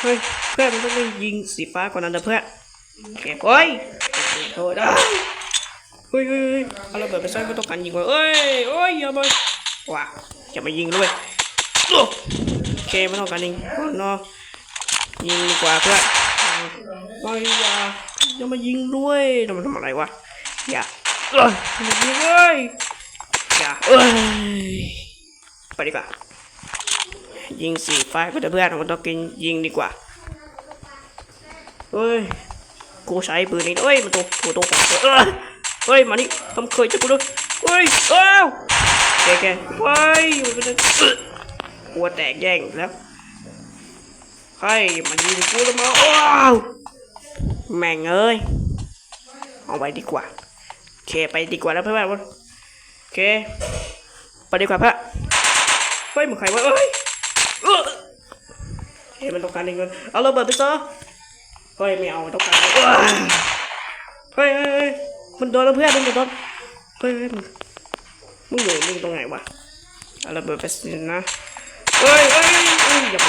เฮ้ยเพื่อนมันต้องยิงสีฟ้าก่อนนั้นนะเพื่อนแกเฮ้ยโทษนะเฮ้ยเอาระเบิดไปใส่ก็ต้องการยิงว่ะอย่ามาว้าจะมายิงด้วยโอเคไม่ต้องการยิงเนาะยิงดีกว่าเพื่อนไม่อย่ามายิงด้วยทำอะไรวะอย่ามายิงเลยอย่าไปดีกว่ายิงสีฟ้าก็จะเพื่อนมันต้องกินยิงดีกว่ากูใช้ปืนนี้มันตัวกันมานี่ทำเคยจะกูด้วยแกมันจะหัวแตกแย่งแล้วมันยิงกูแล้วมาแม่งเอาไว้ดีกว่าเคไปดีกว่าแล้วเพื่อนเคไปดีกว่าเพื่อนมึงใครวะมันต้องการเงินเอาระเบิดไปซะไม่เอาต้องการมันโดนแล้วเพื่อนมันโดนมึงตรงไหนวะเอาระเบิดไปสินะอย่าไป